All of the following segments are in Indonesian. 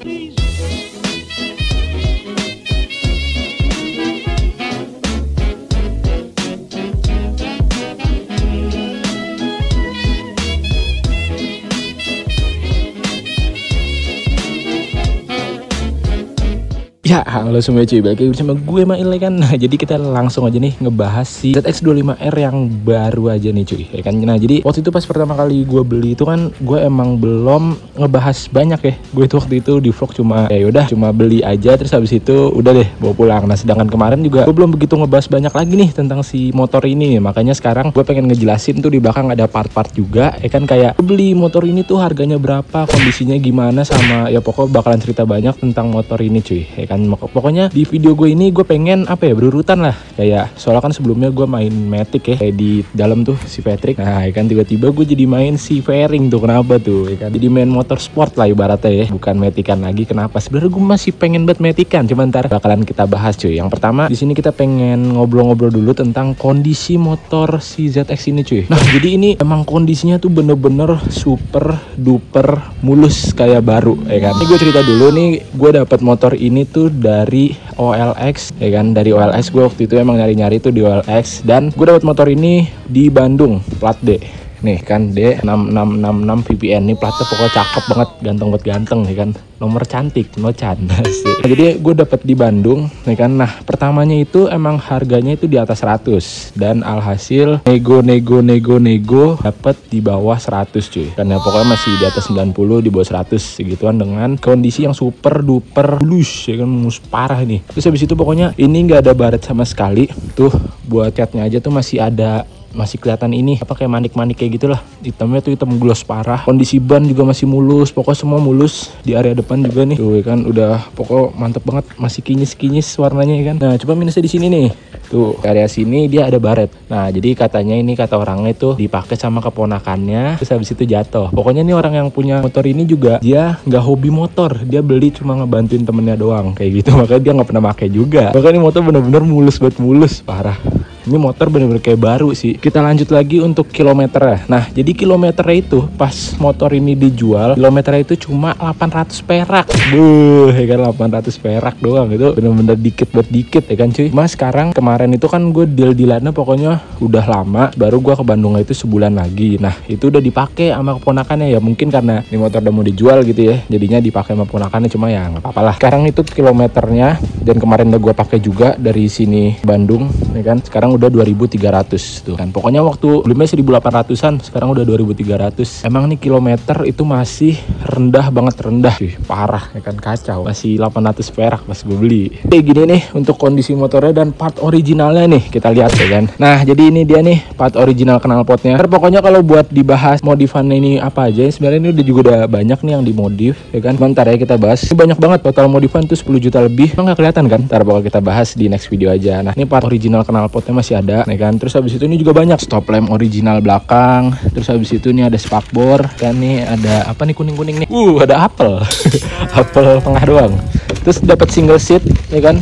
Ya, halo semua cuy, balik lagi bersama gue Mail kan. Nah, jadi kita langsung aja nih ngebahas si ZX25R yang baru aja nih cuy, ya kan. Nah, jadi waktu itu pas pertama kali gue beli itu kan gue emang belum ngebahas banyak ya. Gue itu waktu itu di vlog cuma cuma beli aja, terus habis itu udah deh bawa pulang. Nah, sedangkan kemarin juga gue belum begitu ngebahas banyak lagi nih tentang si motor ini. Makanya sekarang gue pengen ngejelasin tuh di belakang ada part-part juga, ya kan, kayak beli motor ini tuh harganya berapa, kondisinya gimana, sama ya pokoknya bakalan cerita banyak tentang motor ini cuy, ya kan. Pokoknya di video gue ini gue pengen berurutan lah, kayak soalnya kan sebelumnya gue main Matic ya, kayak di dalam tuh si Patrick. Nah, ya kan, tiba-tiba gue jadi main si Fairing tuh, kenapa tuh, ya kan, jadi main motor sport lah ibaratnya ya, bukan Matican lagi. Kenapa? Sebenarnya gue masih pengen banget Matican, cuman ntar bakalan kita bahas cuy. Yang pertama di sini kita pengen ngobrol-ngobrol dulu tentang kondisi motor si ZX ini cuy. Nah, jadi ini emang kondisinya tuh bener-bener super duper mulus kayak baru, ya kan. Ini gue cerita dulu nih, gue dapet motor ini tuh dari OLX, ya kan. Dari OLX gue waktu itu emang nyari-nyari tuh di OLX, dan gue dapat motor ini di Bandung, plat D. Nih kan, D6666 VPN. Ini platnya pokoknya cakep banget, ganteng, ya kan. Nomor cantik, nocan. Nah, jadi gue dapet di Bandung, ya kan. Nah, pertamanya itu emang harganya itu di atas 100, dan alhasil nego dapet di bawah 100 cuy. Karena pokoknya masih di atas 90, di bawah 100 segituan, dengan kondisi yang super duper mulus, ya kan, mulus parah nih. Terus habis itu pokoknya ini nggak ada baret sama sekali. Tuh buat catnya aja tuh masih kelihatan ini kayak manik-manik kayak gitulah, hitamnya tuh hitam gloss parah. Kondisi ban juga masih mulus, pokoknya semua mulus. Di area depan juga nih tuh, kan, udah pokoknya mantep banget, masih kinyis warnanya, ya kan. Nah, coba minusnya di sini nih, tuh area sini dia ada baret. Nah, jadi katanya ini, kata orangnya itu dipakai sama keponakannya, terus habis itu jatuh. Pokoknya nih orang yang punya motor ini juga dia nggak hobi motor, dia beli cuma ngebantuin temennya doang kayak gitu, makanya dia nggak pernah pakai juga. Makanya ini motor bener-bener mulus parah. Ini motor bener-bener kayak baru sih. Kita lanjut lagi untuk kilometernya. Nah, jadi kilometernya itu pas motor ini dijual, kilometernya itu cuma 800 perak. Ya kan, 800 perak doang. Itu bener-bener dikit ya kan cuy. Mas sekarang, kemarin itu kan gue deal-dealannya pokoknya udah lama, baru gue ke Bandung itu sebulan lagi. Nah, itu udah dipakai sama keponakannya, ya mungkin karena ini motor udah mau dijual gitu ya, jadinya dipakai sama keponakannya, cuma ya nggak apa-apa lah. Sekarang itu kilometernya, dan kemarin udah gue pakai juga dari sini Bandung, ya kan. Sekarang udah 2.300 tuh kan. Pokoknya waktu belumnya 1.800-an, sekarang udah 2.300. Emang nih kilometer itu masih rendah banget, cuy, parah, ya kan, kacau. Masih 800 perak pas gue beli. Kayak gini nih untuk kondisi motornya dan part originalnya nih, kita lihat, ya kan. Nah, jadi ini dia nih part original knalpotnya. Pokoknya kalau buat dibahas modifannya ini apa aja, sebenarnya ini udah banyak nih yang dimodif, ya kan. Bentar ya kita bahas. Ini banyak banget, total modifan tuh 10 juta lebih. Emang nggak kelihatan kan? Ntar bakal kita bahas di next video aja. Nah, ini part original knalpotnya masih ada, ya kan. Terus habis itu ini juga banyak stop lamp original belakang. Terus habis itu ini ada spakbor, dan nih ada apa nih, kuning-kuning nih. Ada apel. Apel tengah doang. Terus dapat single seat, ya kan.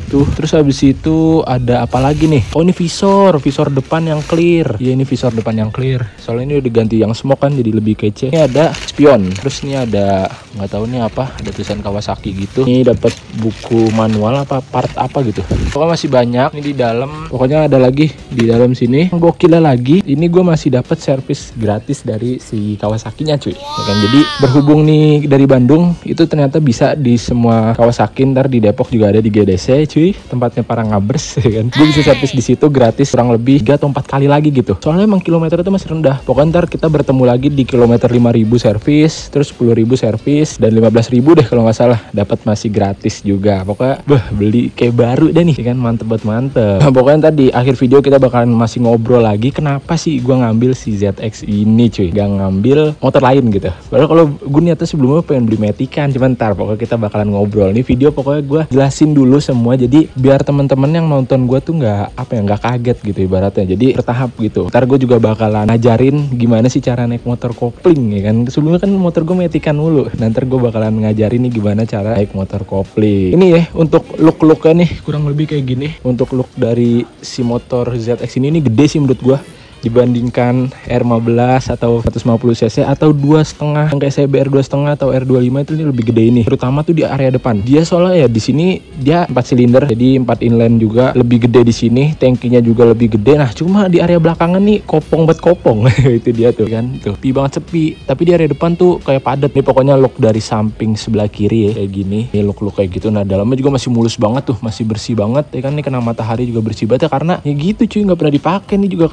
Tuh, terus habis itu ada apa lagi nih? Oh, ini visor depan yang clear. Ya, ini visor depan yang clear. Soalnya ini udah diganti yang smoke kan, jadi lebih kece. Ini ada spion. Terus ini ada, nggak tahu nih apa, ada tulisan Kawasaki gitu. Ini dapat buku manual apa part apa gitu. Pokoknya masih banyak. Ini di dalam. Pokoknya ada lagi di dalam sini. Gokilnya lagi, ini gue masih dapat servis gratis dari si Kawasakinya cuy. Ya kan? Jadi berhubung nih dari Bandung, itu ternyata bisa di semua Kawasaki. Ntar di Depok juga ada di GDC cuy, tempatnya para ngabers, ya kan. Gue bisa servis di situ gratis kurang lebih 3 atau 4 kali lagi gitu. Soalnya emang kilometer itu masih rendah. Pokoknya ntar kita bertemu lagi di kilometer 5.000 servis, terus 10.000 servis, dan 15.000 deh kalau nggak salah. Dapat masih gratis juga. Pokoknya beli kayak baru deh nih, ya kan. Mantep. Nah, pokoknya ntar di akhir video kita bakalan masih ngobrol lagi kenapa sih gue ngambil si ZX ini cuy, gak ngambil motor lain gitu. Padahal kalau gue niatnya sebelumnya pengen beli Matican, cuman ntar pokoknya kita bakalan ngobrol. Nih video pokoknya gue jelasin dulu semua, jadi biar teman-teman yang nonton gue tuh nggak kaget gitu ibaratnya. Jadi bertahap gitu. Ntar gue juga bakalan ngajarin gimana sih cara naik motor kopling, ya kan. Sebelumnya kan motor gue Matican mulu. Nanti gue bakalan ngajarin nih gimana cara naik motor kopling. Ini ya untuk look-looknya nih kurang lebih kayak gini. Untuk look dari si motor ZX ini gede sih menurut gue. dibandingkan R15 atau 150 cc atau 2,5 yang kayak CBR 2,5 atau R25 itu ini lebih gede ini, terutama tuh di area depan. Dia soalnya ya di sini dia 4 silinder, jadi 4 inline juga, lebih gede di sini, tankinya juga lebih gede. Nah cuma di area belakangan nih kopong banget kopong. Itu dia tuh kan, tuh sepi banget sepi. Tapi di area depan tuh kayak padat nih. Pokoknya look dari samping sebelah kiri ya kayak gini, ini look kayak gitu. Nah dalamnya juga masih mulus banget tuh, masih bersih banget ya kan, nih kena matahari juga bersih banget ya, karena ya gitu cuy, nggak pernah dipakai nih juga.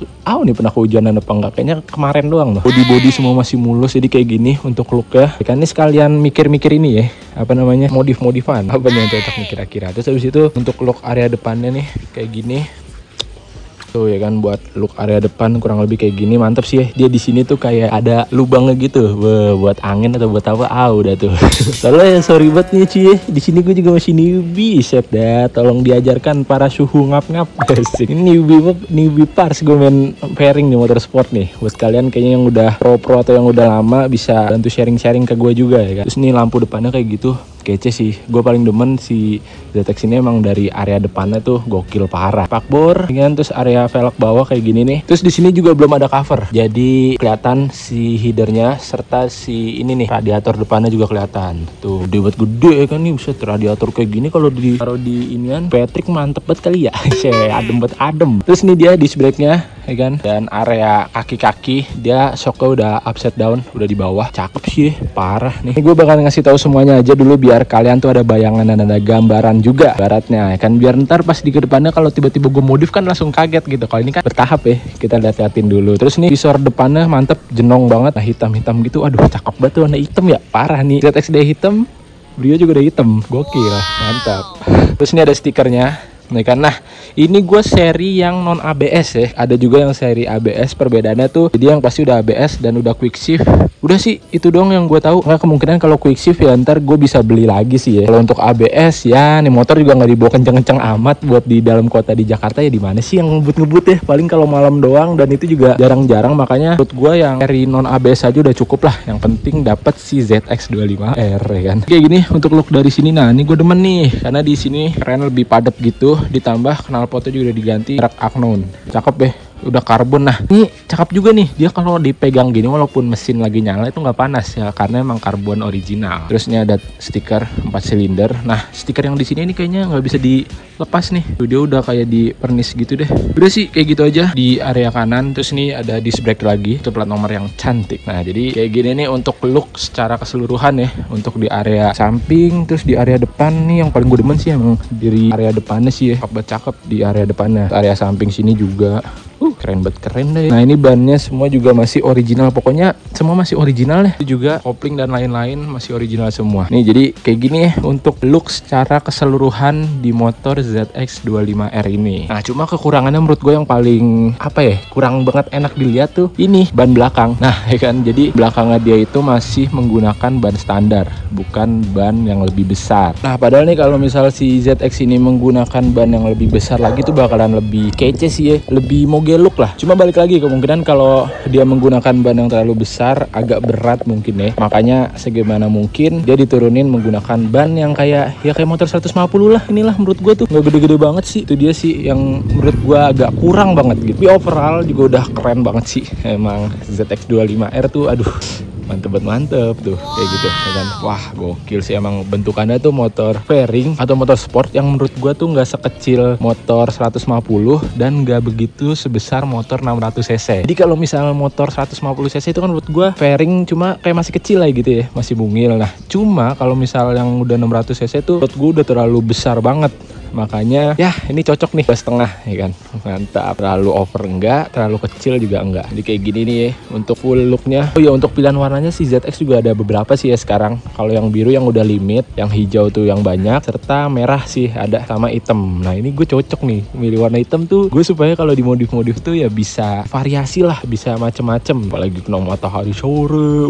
Nih pernah kehujanan apa enggak, kayaknya kemarin doang loh. Body semua masih mulus, jadi kayak gini untuk look ya kan. Ini sekalian mikir-mikir ini ya, apa namanya, modifan apa nih yang cocok nih kira-kira. Terus habis itu untuk look area depannya nih kayak gini tuh ya kan, buat look area depan kurang lebih kayak gini. Mantep sih ya, dia di sini tuh kayak ada lubangnya gitu, buat angin atau buat apa, udah tuh. Soalnya ya sorry banget nih cuy, di sini gue juga masih newbie, set dah, tolong diajarkan para suhu ngap-ngap. Ini newbie pars, gue main pairing nih motorsport nih. Buat kalian kayaknya yang udah pro atau yang udah lama bisa bantu sharing ke gue juga ya kan. Terus nih lampu depannya kayak gitu, kece sih. Gue paling demen si ZX ini emang dari area depannya tuh gokil parah. Spakbor, kan, terus area velg bawah kayak gini nih. Terus di sini juga belum ada cover, jadi kelihatan si headernya serta si ini nih radiator depannya juga kelihatan. Tuh gede kan nih, buset, radiator kayak gini kalau ditaruh di inian Patrick mantep banget kali ya. Adem banget adem. Terus nih dia disc brake-nya ya kan, dan area kaki-kaki dia shocknya udah upside down, udah di bawah. Cakep sih, parah nih. Gue bakal ngasih tahu semuanya aja dulu biar kalian tuh ada bayangan dan ada gambaran juga baratnya ya kan, biar ntar pas di kedepannya kalau tiba-tiba gue modif kan langsung kaget gitu. Kalau ini kan bertahap ya, kita lihat-liatin dulu. Terus nih visor depannya mantep, jenong banget, nah hitam-hitam gitu. Aduh cakep banget tuh, warna hitam ya, parah nih. ZX dia hitam, Brio juga udah hitam, gokil, mantap. Terus ini ada stikernya nih kan. Nah ini gue seri yang non ABS ya, ada juga yang seri ABS. Perbedaannya tuh, jadi yang pasti udah ABS dan udah quick shift. Udah sih itu dong yang gue tahu. Nggak, kemungkinan kalau quick shift ya ntar gue bisa beli lagi sih ya. Kalau untuk ABS ya nih motor juga nggak dibawa kenceng-kenceng amat buat di dalam kota di Jakarta ya. Di mana sih yang ngebut-ngebut ya, paling kalau malam doang, dan itu juga jarang-jarang. Makanya menurut gue yang seri non ABS aja udah cukup lah. Yang penting dapat si ZX25R ya kan. Kayak gini untuk look dari sini. Nah ini gue demen nih karena di sini keren, lebih padat gitu, ditambah knalpotnya juga udah diganti merek Agnon. Cakep ya, udah karbon. Nah ini cakep juga nih, dia kalau dipegang gini walaupun mesin lagi nyala itu nggak panas ya, karena emang karbon original. Terus ini ada stiker 4 silinder. Nah stiker yang di sini ini kayaknya nggak bisa dilepas nih, tuh dia udah kayak di pernis gitu deh. Udah sih kayak gitu aja di area kanan. Terus ini ada disc brake lagi, itu plat nomor yang cantik. Nah jadi kayak gini nih untuk look secara keseluruhan ya, untuk di area samping. Terus di area depan nih yang paling gue demen sih emang dari area depannya sih ya, cakep di area depannya. Area samping sini juga keren banget, keren deh. Nah ini bannya semua juga masih original, pokoknya semua masih original ya. Itu juga kopling dan lain-lain masih original semua. Nih jadi kayak gini ya untuk look secara keseluruhan di motor ZX25R ini. Nah cuma kekurangannya menurut gue yang paling apa ya, kurang banget enak dilihat tuh ini ban belakang. Nah ya kan, jadi belakangnya dia itu masih menggunakan ban standar, bukan ban yang lebih besar. Nah padahal nih kalau misal si ZX ini menggunakan ban yang lebih besar lagi tuh bakalan lebih kece sih ya, lebih moge look lah. Cuma balik lagi, kemungkinan kalau dia menggunakan ban yang terlalu besar agak berat mungkin ya. Makanya segimana mungkin dia diturunin menggunakan ban yang kayak motor 150 lah. Inilah menurut gue tuh nggak gede-gede banget sih. Itu dia sih yang menurut gue agak kurang banget gitu. Tapi overall juga udah keren banget sih. Emang ZX25R tuh aduh mantep tuh kayak gitu ya kan. Wah gokil sih emang bentukannya tuh motor fairing atau motor sport yang menurut gua tuh nggak sekecil motor 150 dan nggak begitu sebesar motor 600 cc. Jadi kalau misalnya motor 150 cc itu kan menurut gua fairing cuma kayak masih kecil lah gitu ya, masih mungil. Nah cuma kalau misal yang udah 600 cc tuh menurut gua udah terlalu besar banget. Makanya ya ini cocok nih 2,5 ya kan, mantap. Terlalu over enggak, terlalu kecil juga enggak. Jadi kayak gini nih ya untuk full looknya. Oh ya untuk pilihan warnanya si ZX juga ada beberapa sih ya sekarang. Kalau yang biru yang udah limit, yang hijau tuh yang banyak, serta merah sih ada, sama hitam. Nah ini gue cocok nih milih warna hitam tuh gue supaya kalau dimodif-modif tuh ya bisa variasi lah, bisa macem-macem. Apalagi kena matahari sore,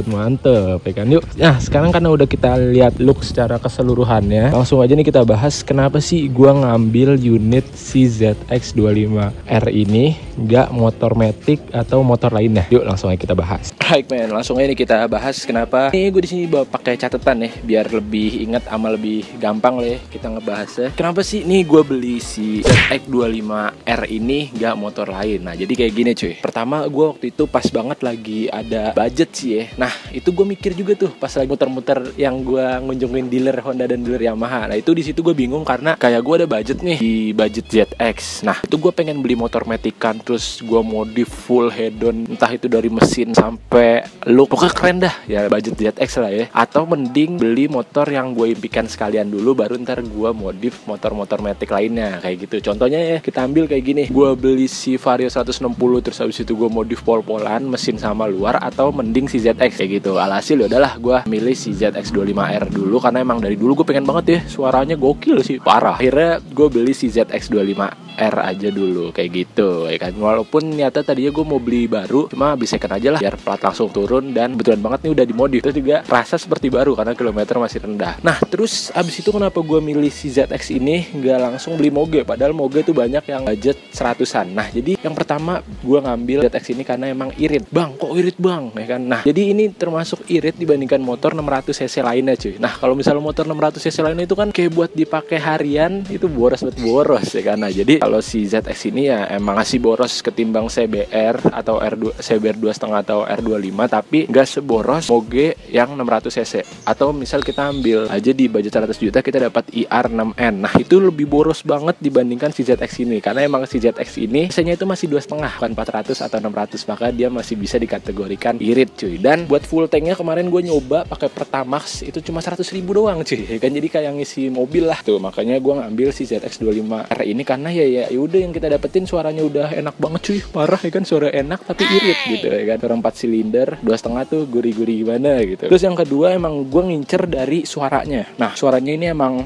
mantep ya kan. Yuk, nah sekarang karena udah kita lihat look secara keseluruhannya, langsung aja nih kita bahas kenapa sih gua ngambil unit si ZX25R ini nggak motor matic atau motor lainnya? Yuk langsung aja kita bahas. Baik men, langsung aja nih kita bahas kenapa. Nih gue di sini bawa pakai catatan nih biar lebih ingat sama lebih gampang lah ya kita ngebahasnya. Kenapa sih nih gue beli si ZX25R ini nggak motor lain? Nah jadi kayak gini cuy. Pertama gue waktu itu pas banget lagi ada budget sih ya. Nah itu gue mikir juga tuh pas lagi muter-muter yang gue ngunjungin dealer Honda dan dealer Yamaha. Nah itu di situ gue bingung karena kayak gue ada budget nih di budget ZX. Nah itu gue pengen beli motor matikan terus gue modif full head-on, entah itu dari mesin sampai look, pokoknya keren dah ya, budget ZX lah ya. Atau mending beli motor yang gue impikan sekalian dulu baru ntar gue modif motor-motor matic lainnya kayak gitu. Contohnya ya kita ambil kayak gini, gue beli si Vario 160 terus habis itu gue modif pol-polan mesin sama luar, atau mending si ZX kayak gitu. Alhasil ya udahlah gue milih si ZX25R dulu karena emang dari dulu gue pengen banget ya, suaranya gokil sih, parah. Akhirnya gue beli si ZX25R aja dulu kayak gitu ya kan. Walaupun niatnya tadinya gue mau beli baru, cuma habis second aja lah biar plat langsung turun, dan betulan banget nih udah dimodif. Terus juga rasa seperti baru karena kilometer masih rendah. Nah terus abis itu kenapa gue milih si ZX ini nggak langsung beli Moge, padahal Moge tuh banyak yang budget 100-an. Nah jadi yang pertama gue ngambil ZX ini karena emang irit. Bang kok irit bang ya kan. Nah jadi ini termasuk irit dibandingkan motor 600cc lainnya cuy. Nah kalau misalnya motor 600cc lainnya itu kan kayak buat dipakai harian itu boros banget, boros ya kan. Nah jadi kalau si ZX ini ya emang masih boros ketimbang CBR atau R2, CBR 2.5 atau R25, tapi nggak seboros Moge yang 600cc. Atau misal kita ambil aja di budget 100 juta kita dapat IR6N. Nah itu lebih boros banget dibandingkan si ZX ini karena emang si ZX ini cc-nya itu masih 2.5 bukan 400 atau 600, maka dia masih bisa dikategorikan irit cuy. Dan buat full tanknya kemarin gue nyoba pakai Pertamax itu cuma 100.000 doang cuy kan, jadi kayak ngisi mobil lah tuh. Makanya gue ngambil si ZX25R ini karena ya udah yang kita dapetin suaranya udah enak banget cuy, parah ya kan, suara enak tapi irit gitu ya kan. Suara 4 silinder 2.5 tuh gurih-gurih gimana gitu. Terus yang kedua emang gue ngincer dari suaranya. Nah suaranya ini emang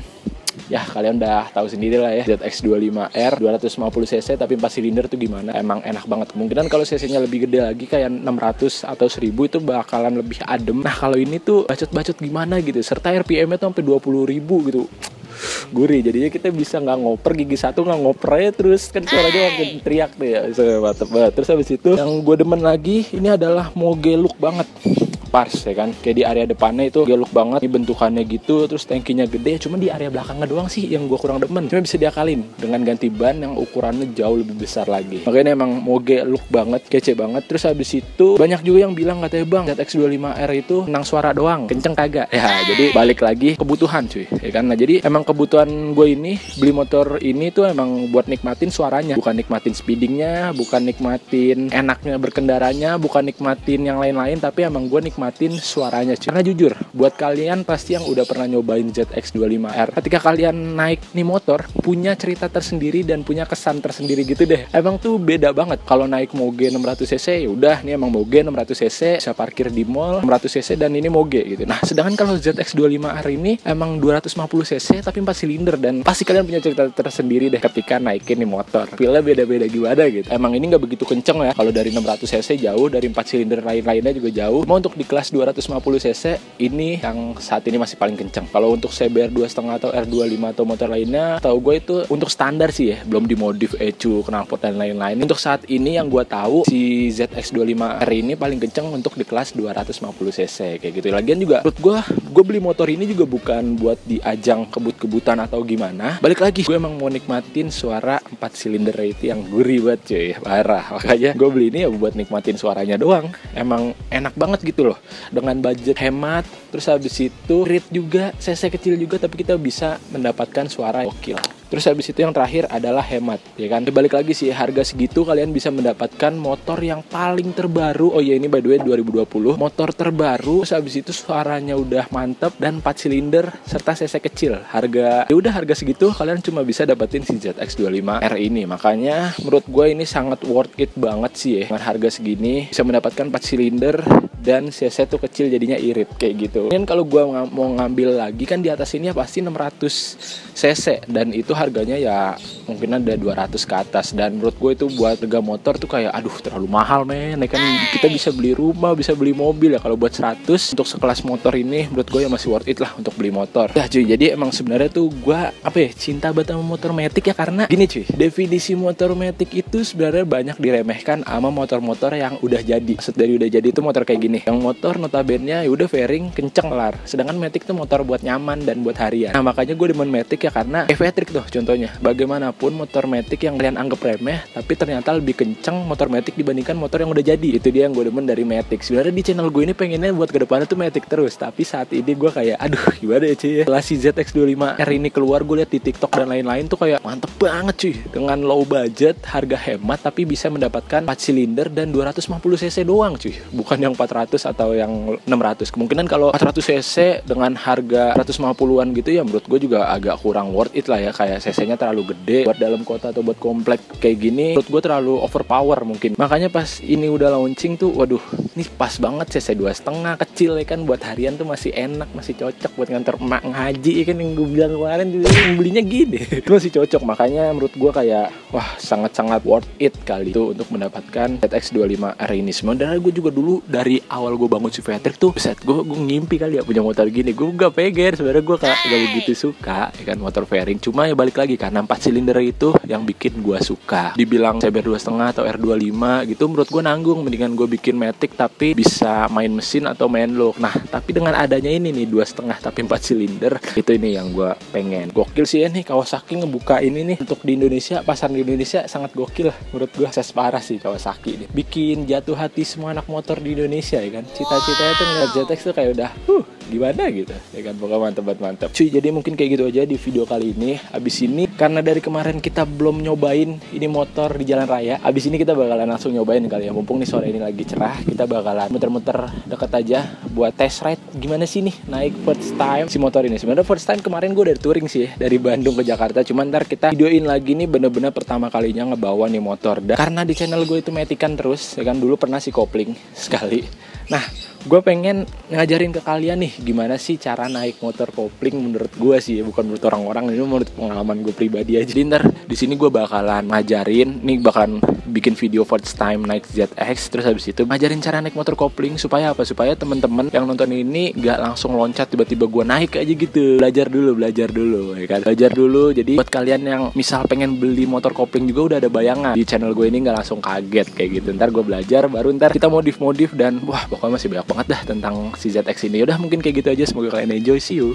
ya kalian udah tahu sendiri lah ya, ZX25R 250cc tapi 4 silinder tuh gimana, emang enak banget. Kemungkinan kalau cc-nya lebih gede lagi kayak 600 atau 1000 itu bakalan lebih adem. Nah kalau ini tuh bacot-bacot gimana gitu, serta RPM-nya tuh sampai 20.000 gitu, gurih. Jadinya kita bisa nggak ngoper, gigi satu nggak ngoper aja terus kan suaranya makin teriak tuh ya, mantep banget. Terus habis itu yang gue demen lagi ini adalah Moge look banget, pars ya kan, kayak di area depannya itu geluk banget, di bentukannya gitu, terus tankinya gede. Cuma di area belakangnya doang sih yang gue kurang demen. Cuma bisa diakalin dengan ganti ban yang ukurannya jauh lebih besar lagi. Makanya emang Moge look banget, kece banget. Terus habis itu banyak juga yang bilang katanya bang ZX25R itu menang suara doang, kenceng kagak ya. Jadi balik lagi kebutuhan cuy ya kan. Nah jadi emang kebutuhan gue ini beli motor ini tuh emang buat nikmatin suaranya, bukan nikmatin speedingnya, bukan nikmatin enaknya berkendaranya, bukan nikmatin yang lain-lain, tapi emang gue nikmatin suaranya cuy. Karena jujur buat kalian pasti yang udah pernah nyobain ZX25R, ketika kalian naik nih motor punya cerita tersendiri dan punya kesan tersendiri gitu deh. Emang tuh beda banget. Kalau naik Moge 600cc ya udah nih emang Moge 600cc bisa parkir di mall 600cc dan ini Moge gitu. Nah sedangkan kalau ZX25R ini emang 250cc tapi 4 silinder, dan pasti kalian punya cerita tersendiri deh ketika naikin nih motor. Feel-nya beda-beda gimana gitu. Emang ini nggak begitu kenceng ya, kalau dari 600cc jauh, dari 4 silinder lain-lainnya juga jauh. Cuma untuk di kelas 250cc ini yang saat ini masih paling kenceng. Kalau untuk CBR 2.5 atau R25 atau motor lainnya, tahu gue itu untuk standar sih ya, belum dimodif ECU, knalpot dan lain-lain. Untuk saat ini yang gue tahu si ZX25R ini paling kenceng untuk di kelas 250cc kayak gitu. Lagian juga menurut gue beli motor ini juga bukan buat di ajang kebut-kebutan atau gimana. Balik lagi gue emang mau nikmatin suara 4 silinder itu yang gurih banget cuy, parah. Makanya gue beli ini ya buat nikmatin suaranya doang. Emang enak banget gitu loh, dengan budget hemat. Terus habis itu irit juga, cc kecil juga, tapi kita bisa mendapatkan suara gokil. Terus habis itu yang terakhir adalah hemat ya kan. Balik lagi sih, harga segitu kalian bisa mendapatkan motor yang paling terbaru. Oh iya ini by the way 2020, motor terbaru. Terus habis itu suaranya udah mantep dan 4 silinder serta cc kecil. Harga ya udah harga segitu kalian cuma bisa dapetin si ZX25R ini. Makanya menurut gue ini sangat worth it banget sih ya. Dengan harga segini bisa mendapatkan 4 silinder dan cc tuh kecil jadinya irit kayak gitu. Dan kalau gue mau ngambil lagi kan di atas ini ya pasti 600 cc dan itu harganya ya mungkin ada 200 ke atas. Dan menurut gue itu buat harga motor tuh kayak aduh terlalu mahal men. Kan kita bisa beli rumah, bisa beli mobil ya. Kalau buat 100 untuk sekelas motor ini menurut gue ya masih worth it lah untuk beli motor. Ya cuy, jadi emang sebenarnya tuh gue cinta banget sama motor Matic ya, karena gini cuy, definisi motor Matic itu sebenarnya banyak diremehkan sama motor-motor yang udah jadi. Maksud dari udah jadi itu motor kayak gini, yang motor notabene ya udah fairing kenceng lar, sedangkan Matic tuh motor buat nyaman dan buat harian. Nah makanya gue demen Matic ya, karena Matic tuh contohnya, bagaimanapun motor Matic yang kalian anggap remeh tapi ternyata lebih kenceng motor Matic dibandingkan motor yang udah jadi. Itu dia yang gue demen dari Matic. Sebenarnya di channel gue ini pengennya buat kedepannya tuh Matic terus, tapi saat ini gue kayak aduh gimana ya cuy ya, setelah si ZX25R ini keluar gue lihat di TikTok dan lain-lain tuh kayak mantep banget cuy, dengan low budget, harga hemat tapi bisa mendapatkan 4 silinder dan 250 cc doang cuy, bukan yang 400 atau yang 600. Kemungkinan kalau 400 cc dengan harga 150-an gitu ya menurut gue juga agak kurang worth it lah ya, kayak cc-nya terlalu gede buat dalam kota atau buat komplek kayak gini, menurut gue terlalu overpower mungkin. Makanya pas ini udah launching tuh waduh ini pas banget cc 2,5 kecil ya kan, buat harian tuh masih enak, masih cocok buat nganter emak ngaji ya kan, yang gue bilang kemarin belinya gini itu masih cocok. Makanya menurut gue kayak wah sangat-sangat worth it kali itu untuk mendapatkan ZX25R ini. Sebenarnya gue juga dulu dari awal gue bangun si Matic tuh set gue ngimpi kali ya punya motor gini. Gue gak pengen, sebenarnya gue gak begitu suka ya kan motor fairing, cuma ya balik lagi karena 4 silinder itu yang bikin gue suka. Dibilang CBR 2,5 atau R25 gitu menurut gue nanggung, mendingan gue bikin Matic tapi bisa main mesin atau main lock. Nah tapi dengan adanya ini nih 2,5 tapi 4 silinder, itu ini yang gue pengen. Gokil sih ya nih Kawasaki ngebuka ini nih untuk di Indonesia, pasar di Indonesia sangat gokil menurut gue. Sukses parah sih Kawasaki nih, bikin jatuh hati semua anak motor di Indonesia ya kan. Cita-citanya tuh ngeliat ZX tuh kayak udah gimana gitu ya kan, pokoknya mantep cuy. Jadi mungkin kayak gitu aja di video kali ini. Abis ini karena dari kemarin kita belum nyobain ini motor di jalan raya, abis ini kita bakalan langsung nyobain kali ya, mumpung nih sore ini lagi cerah. Kita bakalan muter-muter deket aja buat test ride gimana sih nih naik first time si motor ini. Sebenarnya first time kemarin gue dari touring sih ya, dari Bandung ke Jakarta, cuman ntar kita videoin lagi nih bener-bener pertama kalinya ngebawa nih motor. Dan karena di channel gue itu Matikan terus ya kan, dulu pernah si kopling sekali. Nah gue pengen ngajarin ke kalian nih gimana sih cara naik motor kopling menurut gue sih, bukan menurut orang-orang, ini menurut pengalaman gue pribadi aja. Jadi ntar di sini gue bakalan ngajarin nih, bakalan bikin video first time naik ZX, terus habis itu ngajarin cara naik motor kopling supaya apa, supaya temen-temen yang nonton ini gak langsung loncat tiba-tiba gue naik aja gitu. Belajar dulu ya kan, belajar dulu. Jadi buat kalian yang misal pengen beli motor kopling juga udah ada bayangan di channel gue ini, gak langsung kaget kayak gitu. Ntar gue belajar baru ntar kita modif dan wah pokoknya masih banyak banget dah tentang si ZX ini. Udah mungkin kayak gitu aja, semoga kalian enjoy. See you.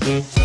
Mm-hmm.